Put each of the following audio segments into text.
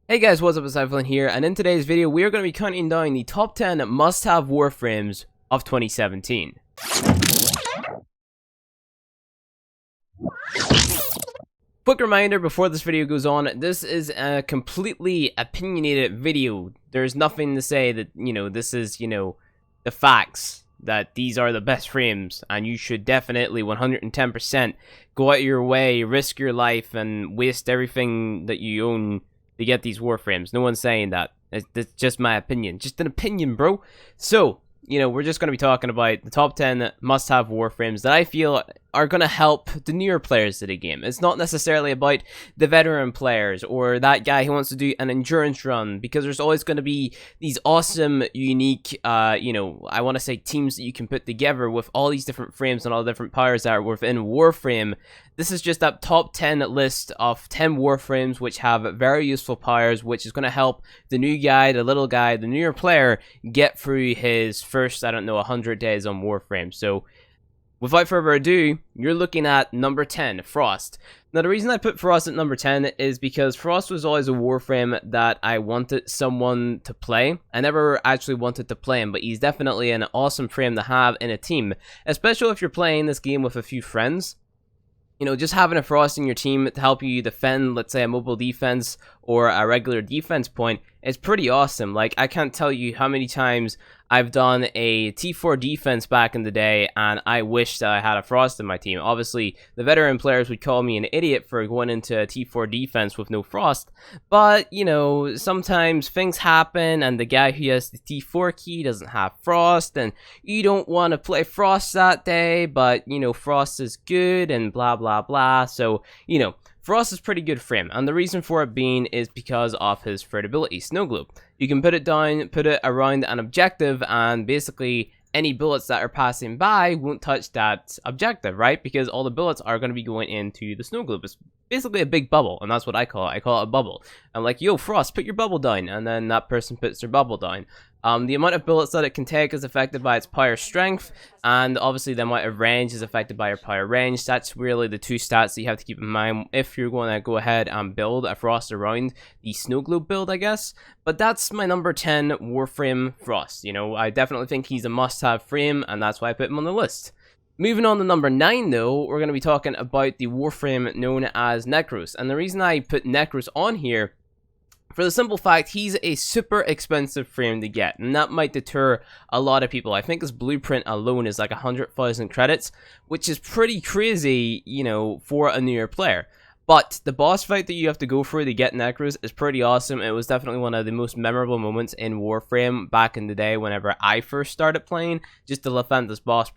Hey guys, what's up, it's iFlynn here, and in today's video we are going to be counting down the top 10 must-have Warframes of 2017. Quick reminder before this video goes on, this is a completely opinionated video. There's nothing to say that, this is, the facts, that these are the best frames, and you should definitely 110% go out your way, risk your life, and waste everything that you own to get these Warframes. No one's saying that. It's just my opinion. Just an opinion, bro. So, we're just going to be talking about the top 10 must-have Warframes that I feel are going to help the newer players to the game. It's not necessarily about the veteran players or that guy who wants to do an endurance run, because there's always going to be these awesome, unique, I want to say teams that you can put together with all these different frames and all the different powers that are within Warframe. This is just that top 10 list of 10 Warframes which have very useful powers, which is going to help the new guy, the little guy, the newer player get through his first, 100 days on Warframe. So, without further ado, you're looking at number 10, Frost. Now, the reason I put Frost at number 10 is because Frost was always a Warframe that I wanted someone to play. I never actually wanted to play him, but he's definitely an awesome frame to have in a team, especially if you're playing this game with a few friends. Just having a Frost in your team to help you defend, let's say, a mobile defense or a regular defense point is pretty awesome. Like, I can't tell you how many times I've done a T4 defense back in the day, and I wish that I had a Frost in my team. Obviously, the veteran players would call me an idiot for going into a T4 defense with no Frost, but, sometimes things happen, and the guy who has the T4 key doesn't have Frost, and you don't want to play Frost that day, but, Frost is good, and blah, blah, blah. So, Frost is pretty good frame, and the reason for it being is because of his third ability, Snow Globe. You can put it down, put it around an objective, and basically any bullets that are passing by won't touch that objective, right? Because all the bullets are going to be going into the Snow Globe. It's basically a big bubble, and that's what I call it. I call it a bubble. I'm like, yo, Frost, put your bubble down, and then that person puts their bubble down. The amount of bullets that it can take is affected by its power strength, and obviously the amount of range is affected by your power range. That's really the two stats that you have to keep in mind if you're going to go ahead and build a Frost around the Snow Globe build, I guess. But that's my number 10 Warframe Frost. I definitely think he's a must-have frame, and that's why I put him on the list. Moving on to number 9, though, we're going to be talking about the Warframe known as Nekros. And the reason I put Nekros on here, for the simple fact, he's a super expensive frame to get, and that might deter a lot of people. I think his blueprint alone is like 100,000 credits, which is pretty crazy, for a newer player. But the boss fight that you have to go through to get Nekros is pretty awesome. It was definitely one of the most memorable moments in Warframe back in the day whenever I first started playing, just to defend this boss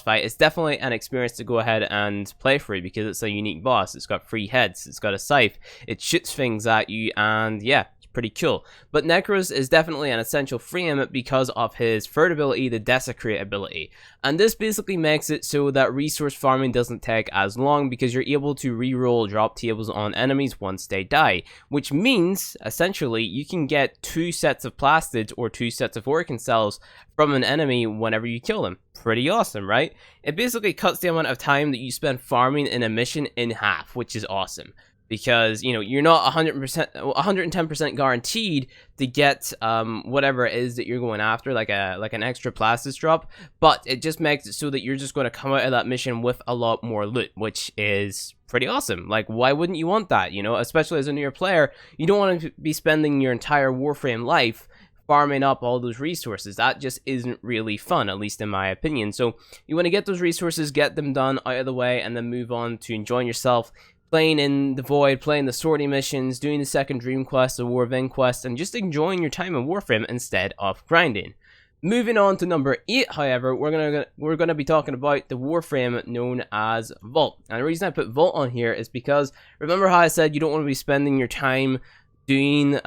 fight. It's definitely an experience to go ahead and play through because it's a unique boss. It's got 3 heads, it's got a scythe, it shoots things at you, and yeah, it's pretty cool. But Nekros is definitely an essential frame because of his third ability, the Desecrate ability. And this basically makes it so that resource farming doesn't take as long because you're able to reroll drop tables on enemies once they die, which means essentially you can get 2 sets of plastids or 2 sets of organ cells from an enemy whenever you kill them. Pretty awesome, right? It basically cuts the amount of time that you spend farming in a mission in half, which is awesome. Because, you're not 110% guaranteed to get whatever it is that you're going after, like an extra plastids drop, but it just makes it so that you're just going to come out of that mission with a lot more loot, which is pretty awesome. Like, why wouldn't you want that, especially as a newer player? You don't want to be spending your entire Warframe life farming up all those resources. That just isn't really fun, at least in my opinion. So you want to get those resources, get them done out of the way, and then move on to enjoying yourself, playing in the Void, playing the sortie missions, doing the second Dream Quest, the Warframe quest, and just enjoying your time in Warframe instead of grinding. Moving on to number 8, however, we're gonna be talking about the Warframe known as Vault. And the reason I put Vault on here is because, remember how I said you don't want to be spending your time doing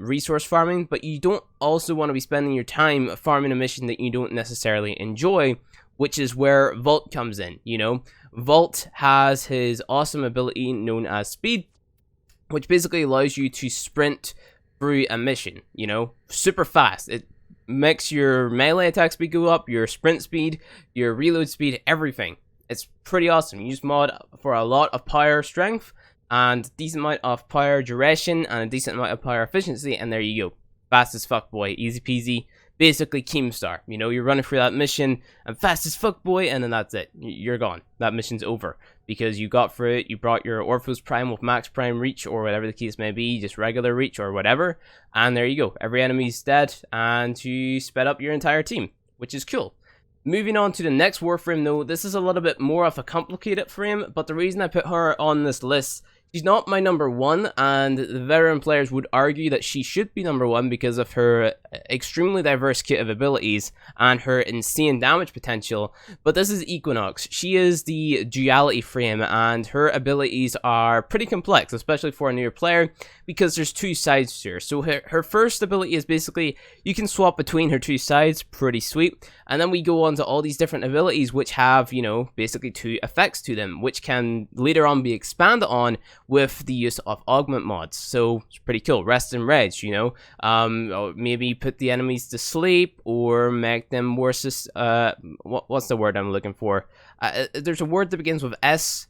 resource farming, but you don't also want to be spending your time farming a mission that you don't necessarily enjoy, which is where Vault comes in. Vault has his awesome ability known as Speed, which basically allows you to sprint through a mission, super fast. It makes your melee attack speed go up, your sprint speed, your reload speed, everything. It's pretty awesome. You use mod for a lot of power strength, and decent amount of power duration and a decent amount of power efficiency, and there you go. Fast as fuck, boy. Easy peasy. Basically Keemstar. You know, you're running through that mission, and fast as fuck, boy, and then that's it. You're gone. That mission's over. Because you got through it, you brought your Orphos Prime with max Prime reach, or whatever the case may be, just regular reach, or whatever, and there you go. Every enemy's dead, and you sped up your entire team, which is cool. Moving on to the next Warframe, though, this is a little bit more of a complicated frame, but the reason I put her on this list, she's not my number one, and the veteran players would argue that she should be number one because of her extremely diverse kit of abilities and her insane damage potential, but this is Equinox. She is the duality frame, and her abilities are pretty complex, especially for a newer player, because there's two sides to her. So her first ability is basically, you can swap between her two sides, pretty sweet, and then we go on to all these different abilities which have, you know, basically two effects to them, which can later on be expanded on with the use of augment mods. So it's pretty cool. Rest and rage, you know, or maybe put the enemies to sleep, or make them more what's the word I'm looking for? There's a word that begins with S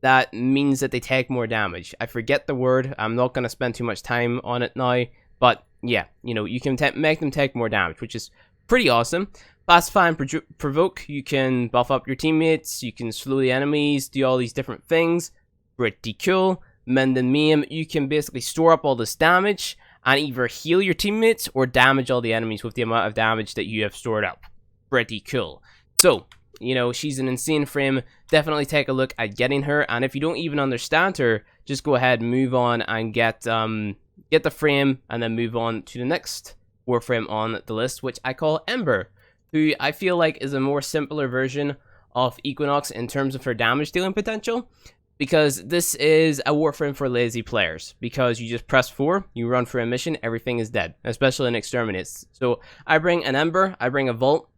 that means that they take more damage. I forget the word. I'm not going to spend too much time on it now, but yeah, you know, you can make them take more damage, which is pretty awesome. Pacify and provoke, you can buff up your teammates, you can slow the enemies, do all these different things. Pretty cool. Mend and maim, you can basically store up all this damage and either heal your teammates or damage all the enemies with the amount of damage that you have stored up. Pretty cool. So, you know, she's an insane frame. Definitely take a look at getting her, and if you don't even understand her, just go ahead and move on and get the frame, and then move on to the next Warframe on the list, which I call Ember, who I feel like is a more simpler version of Equinox in terms of her damage dealing potential, because this is a Warframe for lazy players, because you just press 4, you run for a mission, everything is dead, especially in Exterminates. So I bring an Ember, I bring a Vault,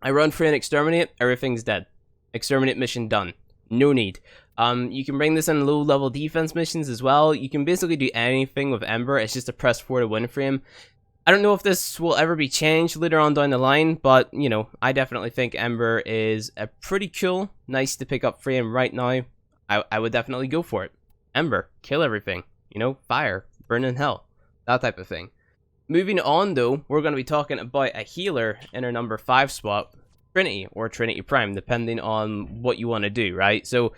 I run for an Exterminate, everything's dead. Exterminate mission done. No need. You can bring this in low level defense missions as well. You can basically do anything with Ember, it's just a press 4 to win frame. I don't know if this will ever be changed later on down the line, but, you know, I definitely think Ember is a pretty cool, nice to pick up frame right now. I would definitely go for it. Ember, kill everything. You know, fire, burn in hell, that type of thing. Moving on, though, we're going to be talking about a healer in our number 5 spot, Trinity, or Trinity Prime, depending on what you want to do, right? So,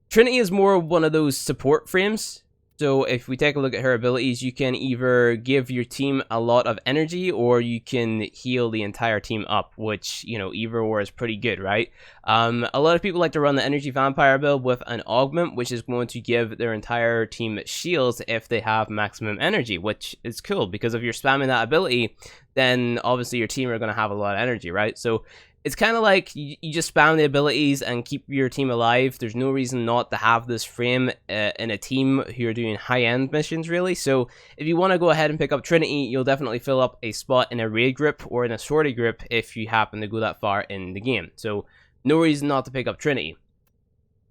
Trinity is more one of those support frames. So if we take a look at her abilities, you can either give your team a lot of energy, or you can heal the entire team up, which, you know, either or is pretty good, right? A lot of people like to run the energy vampire build with an augment, which is going to give their entire team shields if they have maximum energy, which is cool, because if you're spamming that ability, then obviously your team are going to have a lot of energy, right? So it's kind of like you just spam the abilities and keep your team alive. There's no reason not to have this frame in a team who are doing high-end missions, really. So if you want to go ahead and pick up Trinity, you'll definitely fill up a spot in a raid group or in a sortie group if you happen to go that far in the game. So no reason not to pick up Trinity.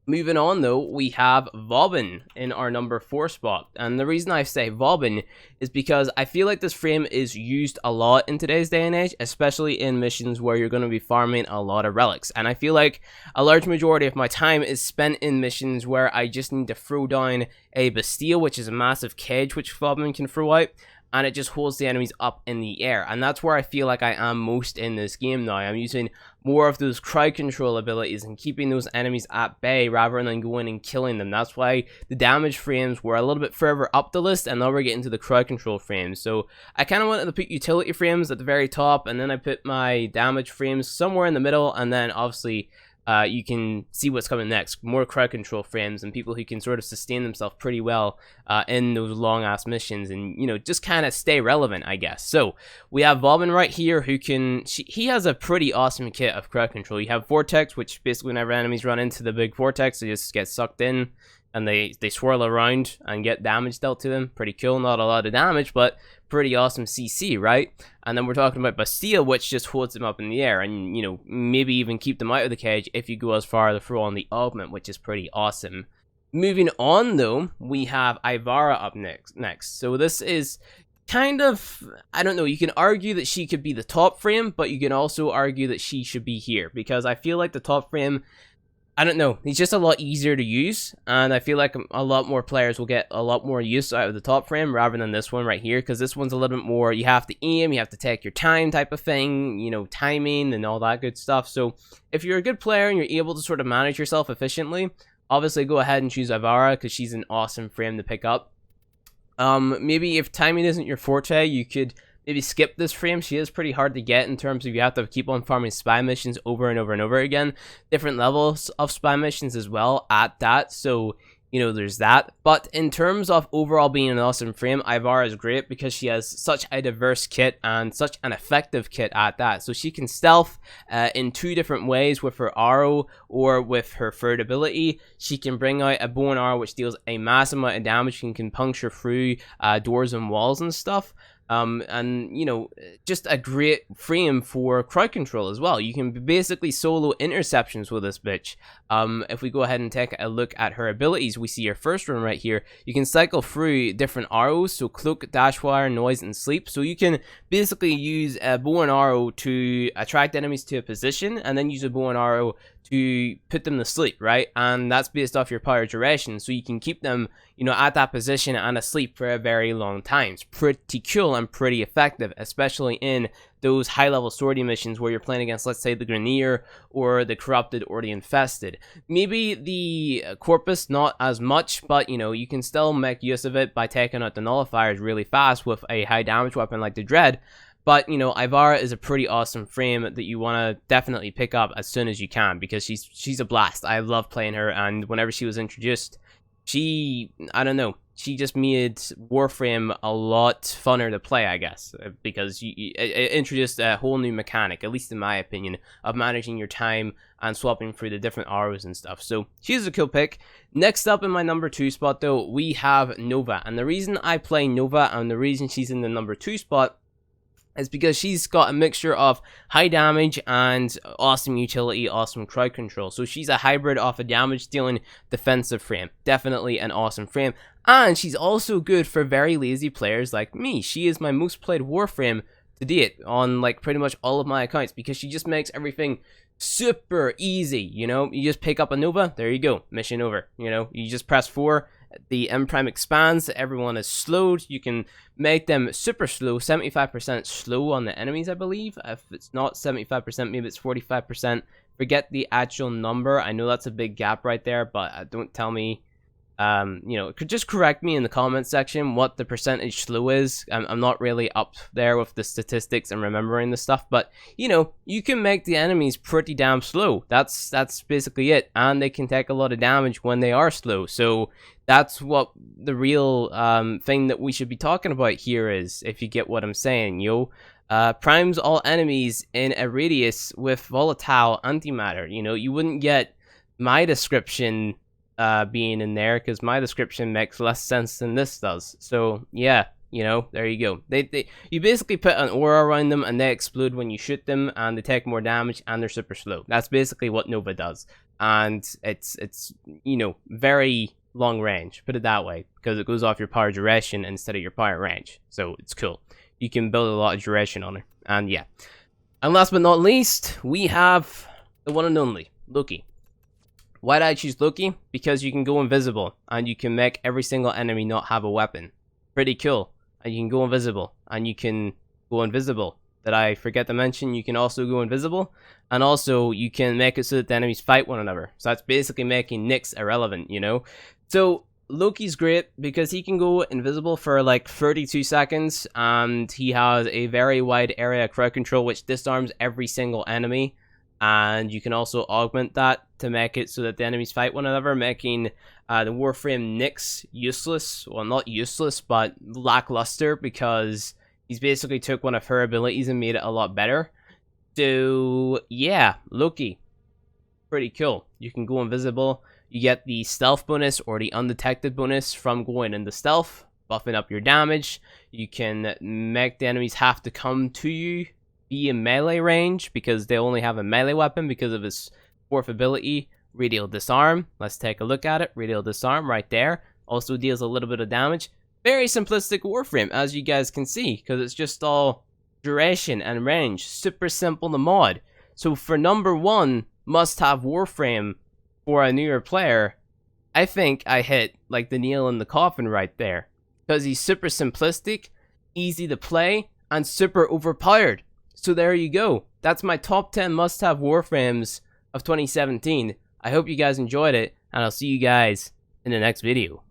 Moving on, though, we have Vuelven in our number 4 spot, and the reason I say Vuelven is because I feel like this frame is used a lot in today's day and age, especially in missions where you're going to be farming a lot of relics, and I feel like a large majority of my time is spent in missions where I just need to throw down a Bastille, which is a massive cage which Vuelven can throw out, and it just holds the enemies up in the air, and that's where I feel like I am most in this game now. I'm using more of those crowd control abilities and keeping those enemies at bay rather than going and killing them. That's why the damage frames were a little bit further up the list, and now we're getting to the crowd control frames. So I kind of wanted to put utility frames at the very top, and then I put my damage frames somewhere in the middle, and then obviously you can see what's coming next. More crowd control frames and people who can sort of sustain themselves pretty well in those long ass missions, and, you know, just kind of stay relevant, I guess. So we have Vuelven right here, who can, he has a pretty awesome kit of crowd control. You have Vortex, which basically whenever enemies run into the big vortex, they just get sucked in and they swirl around and get damage dealt to them. Pretty cool. Not a lot of damage, but pretty awesome CC, right? And then we're talking about Bastille, which just holds them up in the air, and, you know, maybe even keep them out of the cage if you go as far to throw on the augment, which is pretty awesome. Moving on, though, we have Ivara up next. So this is kind of, I don't know, you can argue that she could be the top frame, but you can also argue that she should be here, because I feel like the top frame I don't know. He's just a lot easier to use, and I feel like a lot more players will get a lot more use out of the top frame rather than this one right here, because this one's a little bit more, you have to aim, you have to take your time type of thing, you know, timing and all that good stuff. So if you're a good player and you're able to sort of manage yourself efficiently, obviously go ahead and choose Ivara, because she's an awesome frame to pick up. Maybe if timing isn't your forte, you could maybe skip this frame. She is pretty hard to get in terms of you have to keep on farming spy missions over and over and over again. Different levels of spy missions as well at that. So, you know, there's that. But in terms of overall being an awesome frame, Ivara is great because she has such a diverse kit and such an effective kit at that. So she can stealth in 2 different ways with her arrow or with her third ability. She can bring out a bow and arrow which deals a massive amount of damage and can puncture through doors and walls and stuff. And you know, just a great frame for crowd control as well. You can basically solo interceptions with this bitch. If we go ahead and take a look at her abilities, we see her first one right here. You can cycle through different arrows, so cloak, dash wire, noise, and sleep. So you can basically use a bow and arrow to attract enemies to a position, and then use a bow and arrow to put them to sleep, right? And that's based off your power duration, so you can keep them, you know, at that position and asleep for a very long time. It's pretty cool and pretty effective, especially in those high-level sortie missions where you're playing against, let's say, the Grenier or the Corrupted or the Infested. Maybe the Corpus, not as much, but, you know, you can still make use of it by taking out the Nullifiers really fast with a high damage weapon like the Dread. But, you know, Ivara is a pretty awesome frame that you want to definitely pick up as soon as you can, because she's a blast. I love playing her, and whenever she was introduced, I don't know, she just made Warframe a lot funner to play, I guess, because it introduced a whole new mechanic, at least in my opinion, of managing your time and swapping through the different arrows and stuff. So she's a cool pick. Next up in my number 2 spot, though, we have Nova, and the reason I play Nova and the reason she's in the number 2 spot is because she's got a mixture of high damage and awesome utility, awesome crowd control. So she's a hybrid of a damage dealing defensive frame. Definitely an awesome frame. And she's also good for very lazy players like me. She is my most played Warframe to date on like pretty much all of my accounts, because she just makes everything super easy. You know, you just pick up a Nova, there you go, mission over. You know, you just press 4. The M Prime expands, everyone is slowed. You can make them super slow, 75% slow on the enemies, I believe. If it's not 75%, maybe it's 45%. Forget the actual number. I know that's a big gap right there, but don't tell me. You know, could just correct me in the comment section what the percentage slow is. I'm not really up there with the statistics and remembering the stuff, but you know, you can make the enemies pretty damn slow. That's basically it, and they can take a lot of damage when they are slow. So that's what the real thing that we should be talking about here is, if you get what I'm saying, yo. Primes all enemies in a radius with volatile antimatter. You know, you wouldn't get my description being in there, because my description makes less sense than this does. So yeah, you know, there you go. You basically put an aura around them and they explode when you shoot them, and they take more damage and they're super slow. That's basically what Nova does, and it's you know, very long range, put it that way, because it goes off your power duration instead of your power range. So it's cool. You can build a lot of duration on her, and yeah. And last but not least, we have the one and only Loki. Why did I choose Loki? Because you can go invisible, and you can make every single enemy not have a weapon. Pretty cool. And you can go invisible, and you can go invisible. Did I forget to mention you can also go invisible? And also, you can make it so that the enemies fight one another. So that's basically making Nyx irrelevant, you know? So Loki's great because he can go invisible for like 32 seconds, and he has a very wide area crowd control which disarms every single enemy. And you can also augment that to make it so that the enemies fight one another, making the Warframe Nyx useless. Well, not useless, but lackluster, because he's basically took one of her abilities and made it a lot better. So yeah, Loki, pretty cool. You can go invisible. You get the stealth bonus or the undetected bonus from going into stealth, buffing up your damage. You can make the enemies have to come to you, be in melee range, because they only have a melee weapon because of his fourth ability, Radial Disarm. Let's take a look at it. Radial Disarm right there. Also deals a little bit of damage. Very simplistic Warframe, as you guys can see, because it's just all duration and range. Super simple to mod. So for number 1 must-have Warframe, for a newer player, I think I hit like the nail in the coffin right there. Because he's super simplistic, easy to play, and super overpowered. So there you go. That's my top 10 must-have Warframes of 2017. I hope you guys enjoyed it, and I'll see you guys in the next video.